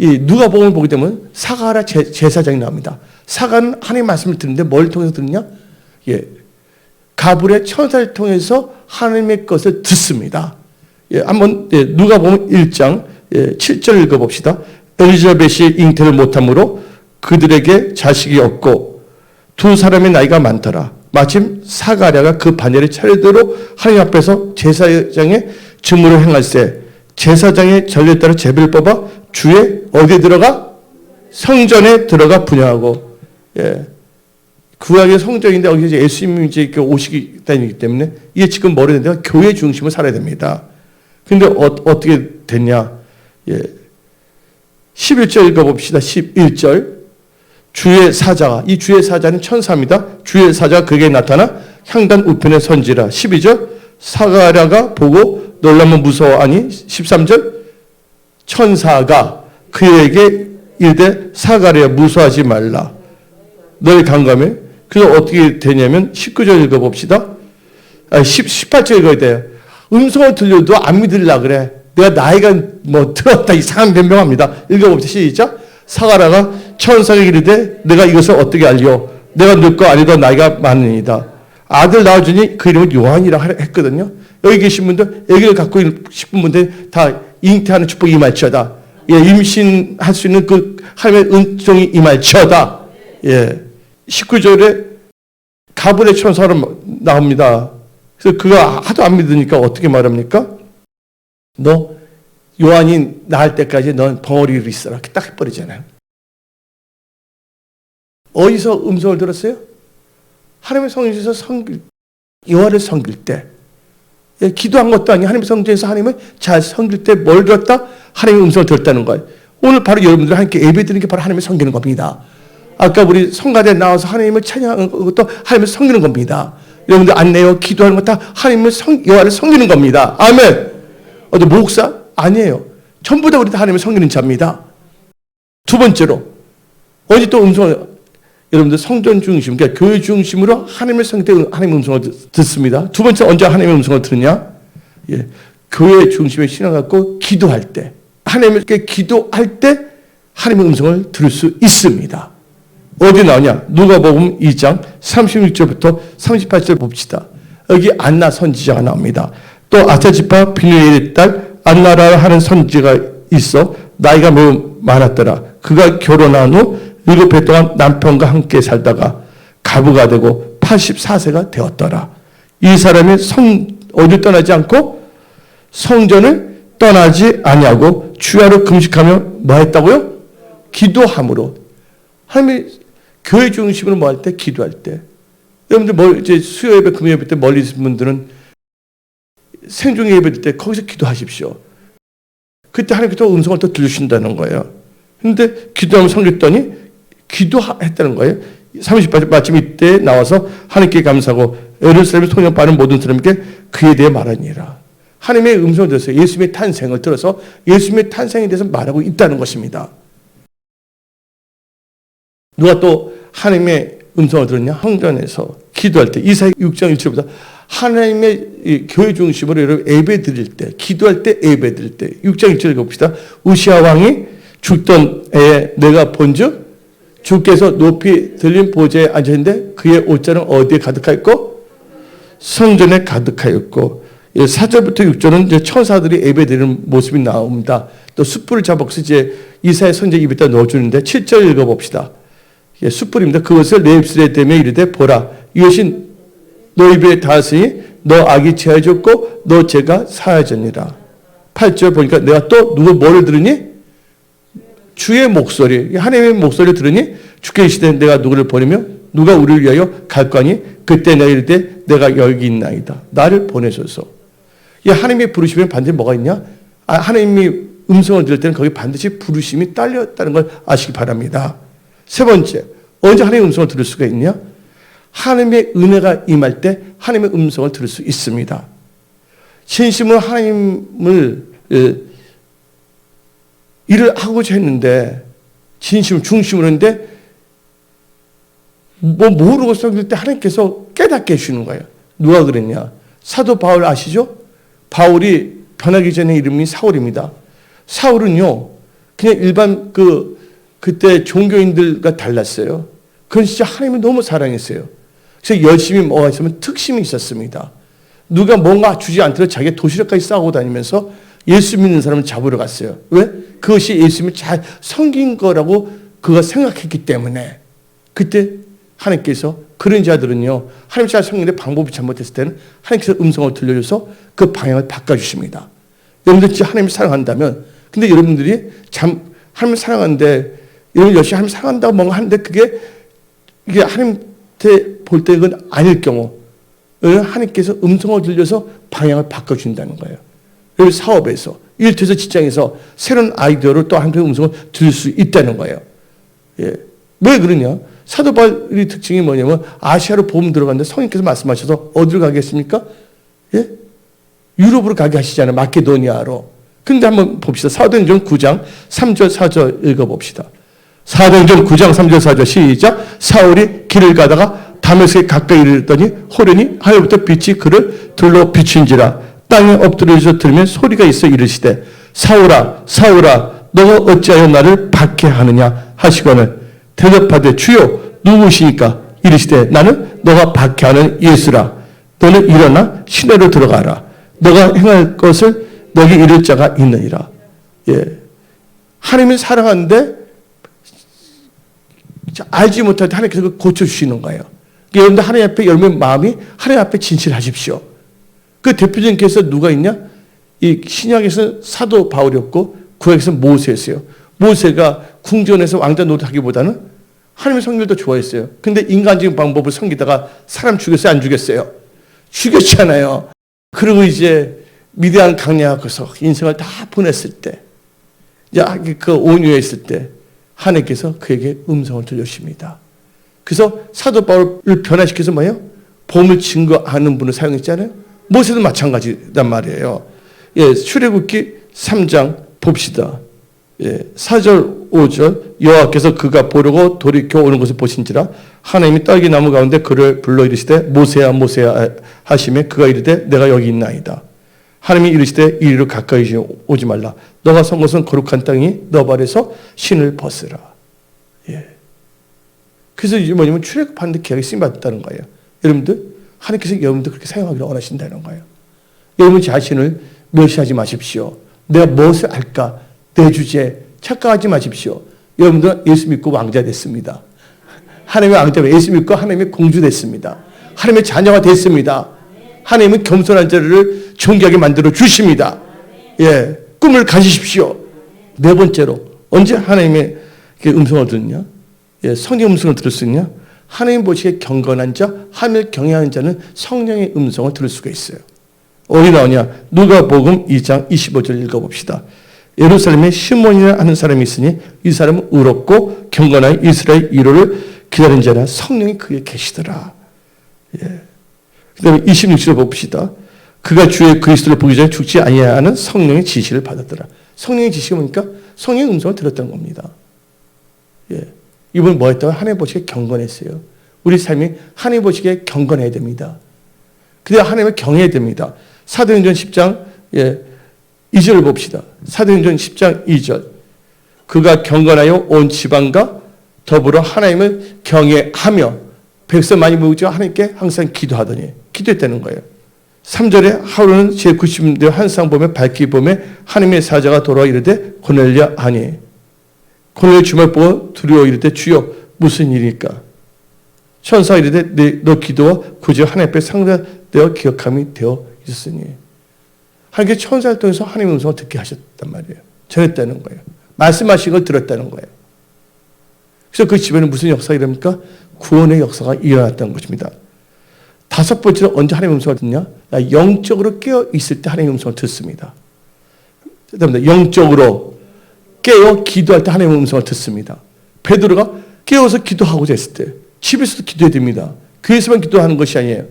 이 누가복음을 보게 되면 사가랴 제사장이 나옵니다. 사가는 하나님의 말씀을 듣는데 뭘 통해서 듣느냐? 예. 가브리엘 천사를 통해서 하나님의 것을 듣습니다. 예. 한번 누가복음 1장 7절 읽어봅시다. 엘리자벳이 잉태를 못함으로 그들에게 자식이 없고 두 사람의 나이가 많더라. 마침 사가랴가 그 반열의 차례대로 하나님 앞에서 제사장의 직무를 행할세 제사장의 전례에 따라 제비를 뽑아 주의 어디에 들어가? 성전에 들어가 분향하고. 예. 구약의 성전인데 여기 이제 예수님이 이제 오시기 때문에 이게 지금 뭐라 해야 되나? 교회 중심을 살아야 됩니다. 근데 어떻게 됐냐? 예. 11절 읽어봅시다. 11절. 주의 사자가, 이 주의 사자는 천사입니다. 주의 사자가 그에게 나타나 향단 우편에 선지라. 12절. 사가랴가 보고 놀라면 무서워하니. 13절. 천사가 그에게 이르되 사가랴 무서워하지 말라. 너희 강감해. 그래서 어떻게 되냐면 19절 읽어봅시다. 18절 읽어야 돼요. 음성을 들려도 안 믿으려고 그래. 내가 나이가 뭐 들었다 이상한 변명합니다. 읽어봅시다. 시작. 사가랴가 천사에게 이르되 내가 이것을 어떻게 알려? 내가 늙고 아니더 나이가 많으니이다. 아들 낳아주니 그 이름은 요한이라 했거든요. 여기 계신 분들, 아기를 갖고 싶은 분들 다 잉태하는 축복이 임할지어다. 예, 임신할 수 있는 그 하나님의 은총이 임할지어다. 예, 19절에 가브리엘 천사로 나옵니다. 그래서 그가 하도 안 믿으니까 어떻게 말합니까? 너 요한이 나을 때까지 넌 벙어리로 있어라. 이렇게 딱 해버리잖아요. 어디서 음성을 들었어요? 하나님의 성전에서 여호와를 섬길 때. 예, 기도한 것도 아니고 하나님의 성전에서 하나님을 잘 섬길 때 뭘 들었다? 하나님의 음성을 들었다는 거예요. 오늘 바로 여러분들 하나님께 예배드리는 게 바로 하나님을 섬기는 겁니다. 아까 우리 성가대에 나와서 하나님을 찬양하는 것도 하나님을 섬기는 겁니다. 여러분들 안내요, 기도하는 것 다 하나님을 여호와를 섬기는 겁니다. 아멘. 어디 목사? 아니에요. 전부 다 우리 다 하나님을 섬기는 자입니다. 두 번째로 어디 또 음성을 여러분들 성전 중심, 그러니까 교회 중심으로 하나님을 섬길 때 하나님의 음성을 듣습니다. 두 번째 언제 하나님의 음성을 들으냐? 예, 교회 중심의 신앙을 갖고 기도할 때, 하나님께 기도할 때 하나님의 음성을 들을 수 있습니다. 어디 나오냐? 누가복음 2장 36절부터 38절 봅시다. 여기 안나 선지자가 나옵니다. 또 아사지파 비누엘의 딸 안나라 하는 선지자가 있어 나이가 매우 많았더라. 그가 결혼한 후 7해 동안 남편과 함께 살다가 가부가 되고 84세가 되었더라. 이 사람이 어디 떠나지 않고 성전을 떠나지 아니하고 주야로 금식하며 뭐 했다고요? 기도함으로. 하나님이 교회 중심으로 뭐 할 때? 기도할 때. 여러분들 이제 수요 예배, 금요 예배 때 멀리 있는 분들은 생중 예배 때 거기서 기도하십시오. 그때 하나님께서 음성을 또 들으신다는 거예요. 근데 기도하면 섬겼더니 기도했다는 거예요. 30절 마침 이때 나와서 하나님께 감사하고 예루살렘 소년 빠른 모든 사람에게 그에 대해 말하니라. 하나님의 음성을 들었어요. 예수님의 탄생을 들어서 예수님의 탄생에 대해서 말하고 있다는 것입니다. 누가 또 하나님의 음성을 들었냐? 성전에서 기도할 때 이사야 6장 1절보다 하나님의 교회 중심으로 여러분 예배 드릴 때, 기도할 때, 예배 드릴 때 6장 1절 읽어봅시다. 우시아 왕이 죽던 해에 내가 본즉 주께서 높이 들린 보좌에 앉았는데 그의 옷자는 어디에 가득하였고 성전에 가득하였고 4절부터 6절은 이제 천사들이 예배드리는 모습이 나옵니다. 또 숯불을 잡아서 이제 이사야 선지 입에다 넣어주는데 7절 읽어봅시다. 숯불입니다. 그것을 내 입술에 대며 이르되 보라 이것이 너 입에 닿았으니 너 악이 제하여졌고 너 죄가 사하여졌니라. 8절 보니까 내가 또 뭐를 들으니? 주의 목소리, 하나님의 목소리를 들으니 주께 이르시되 내가 누구를 보내며 누가 우리를 위하여 갈 거니 그때 내가 이르되 내가 여기 있나이다. 나를 보내소서. 이 하나님의 부르심에 반드시 뭐가 있냐? 하나님이 음성을 들을 때는 거기 반드시 부르심이 딸렸다는 걸 아시기 바랍니다. 세 번째, 언제 하나님의 음성을 들을 수가 있냐? 하나님의 은혜가 임할 때 하나님의 음성을 들을 수 있습니다. 진심으로 하나님을 일을 하고자 했는데 진심 중심으로 했는데 모르고 섬길 때 하나님께서 깨닫게 해주시는 거예요. 누가 그랬냐? 사도 바울 아시죠? 바울이 변하기 전에 이름이 사울입니다. 사울은요 그냥 일반 그때 종교인들과 달랐어요. 그건 진짜 하나님이 너무 사랑했어요. 그래서 열심히 뭐가 있으면 특심이 있었습니다. 누가 뭔가 주지 않더라도 자기가 도시락까지 싸고 다니면서 예수 믿는 사람을 잡으러 갔어요. 왜? 그것이 예수님이 잘 섬긴 거라고 그가 생각했기 때문에. 그때 하나님께서 그런 자들은요 하나님 잘 섬기는데 방법이 잘못됐을 때는 하나님께서 음성을 들려줘서 그 방향을 바꿔주십니다. 여러분들 진짜 하나님을 사랑한다면 근데 여러분들이 하나님을 사랑하는데 여러분 열심히 하나님을 사랑한다고 뭔가 하는데 이게 하나님한테 볼 때 그건 아닐 경우 하나님께서 음성을 들려서 방향을 바꿔준다는 거예요. 여러분 사업에서 일터에서 직장에서 새로운 아이디어로 또 하나님의 음성을 들을 수 있다는 거예요. 예. 왜 그러냐? 사도 바울의 특징이 뭐냐면 아시아로 복음 들어갔는데 성령께서 말씀하셔서 어디로 가겠습니까? 예? 유럽으로 가게 하시잖아요. 마케도니아로. 근데 한번 봅시다. 사도행전 9장 3절 4절 읽어봅시다. 사도행전 9장 3절 4절 시작. 사울이 길을 가다가 다메섹에 가까이 이르렀더니 호련히 하늘부터 빛이 그를 둘러 비춘지라. 땅에 엎드려서 들으면 소리가 있어 이르시되 사울아 사울아 너가 어찌하여 나를 박해하느냐 하시거늘 대답하되 주여 누구시니까 이르시되 나는 너가 박해하는 예수라. 너는 일어나 시내로 들어가라. 너가 행할 것을 너에게 이를 자가 있느니라. 예. 하나님을 사랑하는데 알지 못할 때 하나님께서 고쳐주시는 거예요. 여러분들 하나님 앞에 여러분의 마음이 하나님 앞에 진실하십시오. 그 대표적인 케이스 누가 있냐? 이 신약에서 사도 바울이었고 구약에서 모세였어요. 모세가 궁전에서 왕자 노릇하기보다는 하나님의 성경을 더 좋아했어요. 근데 인간적인 방법을 섬기다가 사람 죽였어요? 안 죽였어요? 죽였잖아요. 그리고 이제 미디안 강야하고서 인생을 다 보냈을 때 이제 그 온유에 있을 때 하나님께서 그에게 음성을 들려주십니다. 그래서 사도 바울을 변화시켜서 뭐예요? 복음을 증거하는 분을 사용했잖아요. 모세도 마찬가지란 말이에요. 예, 출애굽기 3장 봅시다. 예, 4절 5절 여호와께서 그가 보려고 돌이켜 오는 것을 보신지라 하나님이 딸기 나무 가운데 그를 불러 이르시되 모세야 모세야 하시매 그가 이르되 내가 여기 있나이다. 하나님이 이르시되 이리로 가까이 오지 말라. 너가 선 것은 거룩한 땅이 너 발에서 신을 벗으라. 예. 그래서 이제 뭐냐면 출애굽하는데 계약이 쓰임받았다는 거예요. 여러분들, 하나님께서 여러분들 그렇게 사용하기를 원하신다는 거예요. 여러분 자신을 멸시하지 마십시오. 내가 무엇을 알까? 내 주제 착각하지 마십시오. 여러분들은 예수 믿고 왕자 됐습니다. 하나님의 왕자로 예수 믿고 하나님의 공주 됐습니다. 하나님의 자녀가 됐습니다. 하나님은 겸손한 자를 존귀하게 만들어 주십니다. 예, 꿈을 가지십시오. 네 번째로 언제 하나님의 음성을 듣느냐? 예, 성령의 음성을 들을 수 있냐? 하나님 보시기에 경건한 자, 하나님을 경외하는 자는 성령의 음성을 들을 수가 있어요. 어디 나오냐? 누가복음 2장 25절 읽어봅시다. 예루살렘에 시몬이라 하는 사람이 있으니 이 사람은 의롭고 경건하여 이스라엘 위로를 기다린 자라 성령이 그에 계시더라. 예. 그 다음에 26절 봅시다. 그가 주의 그리스도를 보기 전에 죽지 아니하는 성령의 지시를 받았더라. 성령의 지시가 뭡니까? 성령의 음성을 들었던 겁니다. 예. 이분은 뭐 했다고? 하나님 보시기에 경건했어요. 우리 삶이 하나님 보시기에 경건해야 됩니다. 그래야 하나님을 경외해야 됩니다. 사도행전 10장 2절을 봅시다. 사도행전 10장 2절. 그가 경건하여 온 지방과 더불어 하나님을 경외하며 백성 많이 모이죠. 하나님께 항상 기도하더니 기도했다는 거예요. 3절에 하루는 제90대 한상 보며 밝히 보며 하나님의 사자가 돌아와 이르되 고넬랴 하니 고넬랴 주말 보고 두려워 이르되 주여 무슨 일일까? 천사가 이르되 너 기도와 구제 하나님 앞에 상달되어 기억함이 되어 있었으니 하나님께 천사를 통해서 하나님의 음성을 듣게 하셨단 말이에요. 전했다는 거예요. 말씀하신 걸 들었다는 거예요. 그래서 그 집에는 무슨 역사가 일어납니까? 구원의 역사가 일어났다는 것입니다. 다섯 번째로 언제 하나님의 음성을 듣냐? 영적으로 깨어 있을 때 하나님의 음성을 듣습니다. 영적으로 깨어 기도할 때 하나님의 음성을 듣습니다. 베드로가 깨어서 기도하고자 했을 때 집에서도 기도해야 됩니다. 교회에서만 기도하는 것이 아니에요.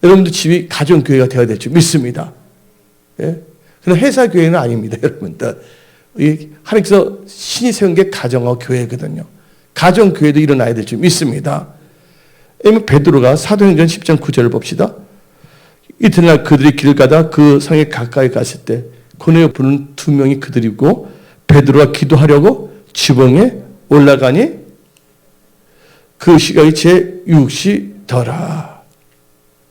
여러분들 집이 가정교회가 되어야 될 줄 믿습니다. 예? 그러나 회사교회는 아닙니다. 여러분들. 하나님께서 신이 세운 게 가정과 교회거든요. 가정교회도 일어나야 될 줄 믿습니다. 베드로가 사도행전 10장 9절을 봅시다. 이튿날 그들이 길 가다 그 성에 가까이 갔을 때 고넬료 부르는 두 명이 그들이고 베드로가 기도하려고 지붕에 올라가니 그 시각이 제6시더라.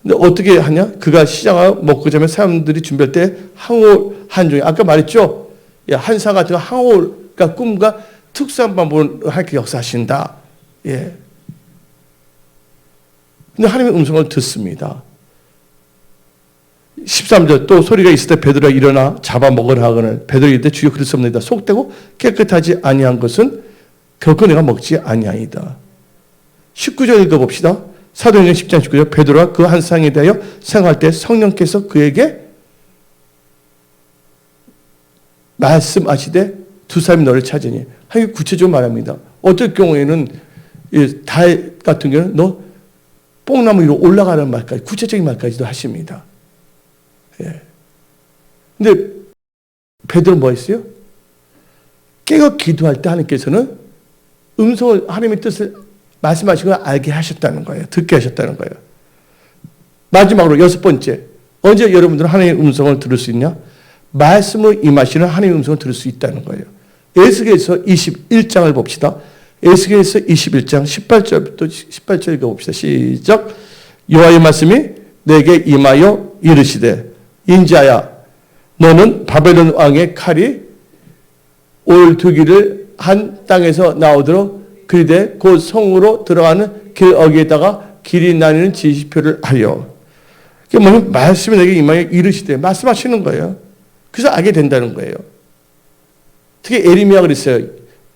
근데 어떻게 하냐? 그가 시장하여 먹고 자면 사람들이 준비할 때 항올 한종이 아까 말했죠? 한사 같은 항올과 꿈과 특수한 방법으로 하나님께 역사하신다. 예. 근데 하나님의 음성을 듣습니다. 13절 또 소리가 있을 때 베드로가 일어나 잡아먹으라 하거늘 베드로가 이르되 주여 그렇사옵나이다. 속되고 깨끗하지 아니한 것은 결코 내가 먹지 아니하이다. 19절 읽어봅시다. 사도행전 10장 19절 베드로가 그 한 상에 대하여 생각할 때 성령께서 그에게 말씀하시되 두 사람이 너를 찾으니 하나님 구체적으로 말합니다. 어떨 경우에는 달 같은 경우는 너 뽕나무 위로 올라가는 말까지 구체적인 말까지도 하십니다. 예. 근데 베드로 뭐 했어요? 깨어 기도할 때 하나님께서는 음성을 하나님의 뜻을 말씀하신 걸 알게 하셨다는 거예요. 듣게 하셨다는 거예요. 마지막으로 여섯 번째. 언제 여러분들은 하나님의 음성을 들을 수 있냐? 말씀을 임하시는 하나님의 음성을 들을 수 있다는 거예요. 에스겔서 21장을 봅시다. 에스겔서 21장 18절부터 18절 읽어봅시다. 시작. 여호와의 말씀이 내게 임하여 이르시되 인자야 너는 바벨론 왕의 칼이 올두기를 한 땅에서 나오도록 그리되 곧 성으로 들어가는 길 어귀에다가 길이 나뉘는 지시표를 하려. 그게 뭐냐면 말씀이 내게 임하여 이르시되 말씀하시는 거예요. 그래서 알게 된다는 거예요. 특히 에리미야가 그랬어요.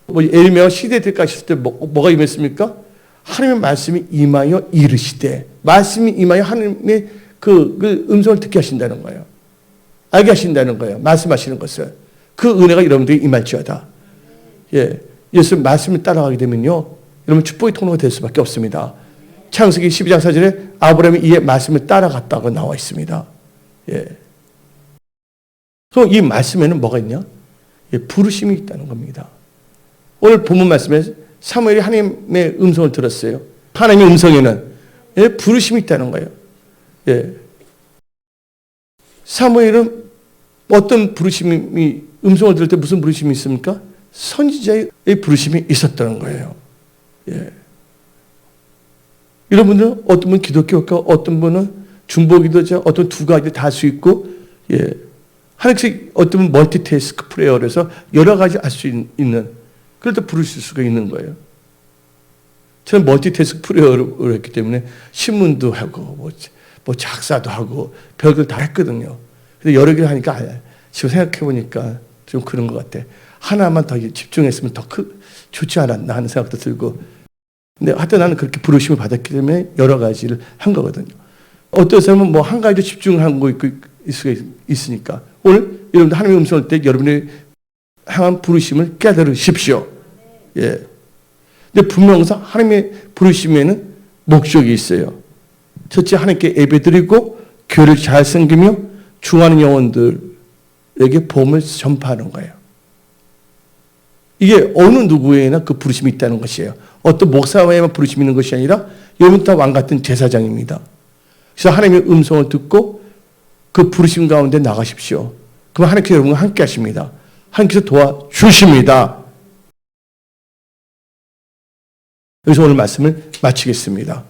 에리미야가 시대에 들까 하셨을 때 뭐가 임했습니까? 하나님의 말씀이 임하여 이르시되 말씀이 임하여 하나님의 그 음성을 듣게 하신다는 거예요. 알게 하신다는 거예요. 말씀하시는 것을. 그 은혜가 여러분들이 임할지어다. 예. 예수 말씀을 따라가게 되면요. 여러분 축복의 통로가 될 수밖에 없습니다. 창세기 12장 4절에 아브라함이 이의 말씀을 따라갔다고 나와 있습니다. 예. 그럼 이 말씀에는 뭐가 있냐? 예, 부르심이 있다는 겁니다. 오늘 본문 말씀에 사무엘이 하나님의 음성을 들었어요. 하나님의 음성에는 예, 부르심이 있다는 거예요. 예. 사무엘은 어떤 부르심이 음성을 들을 때 무슨 부르심이 있습니까? 선지자의 부르심이 있었다는 거예요. 예. 이런 분들은 어떤 분은 기독교가, 어떤 분은 중보기도자, 어떤 두 가지 다 할 수 있고, 예. 하나씩 어떤 분은 멀티태스크 프레어에서 여러 가지 할 수 있는, 그럴 때 부르실 수가 있는 거예요. 저는 멀티태스크 프레어를 했기 때문에 신문도 하고, 뭐 작사도 하고, 별걸 다 했거든요. 근데 여러 개를 하니까, 지금 생각해보니까 좀 그런 것 같아. 하나만 더 집중했으면 더 좋지 않았나 하는 생각도 들고. 근데 하여튼 나는 그렇게 부르심을 받았기 때문에 여러 가지를 한 거거든요. 어떤 사람은 뭐 한 가지로 집중하고 있을 수가 있으니까. 오늘 여러분들 하나님의 음성을 때 여러분의 향한 부르심을 깨달으십시오. 예. 근데 분명상 하나님의 부르심에는 목적이 있어요. 첫째, 하나님께 예배드리고 교회를 잘 섬기며 중하는 영혼들에게 복음을 전파하는 거예요. 이게 어느 누구에나 그 부르심이 있다는 것이에요. 어떤 목사에만 부르심이 있는 것이 아니라 여러분 다 왕 같은 제사장입니다. 그래서 하나님의 음성을 듣고 그 부르심 가운데 나가십시오. 그럼 하나님께서 여러분과 함께 하십니다. 하나님께서 도와주십니다. 여기서 오늘 말씀을 마치겠습니다.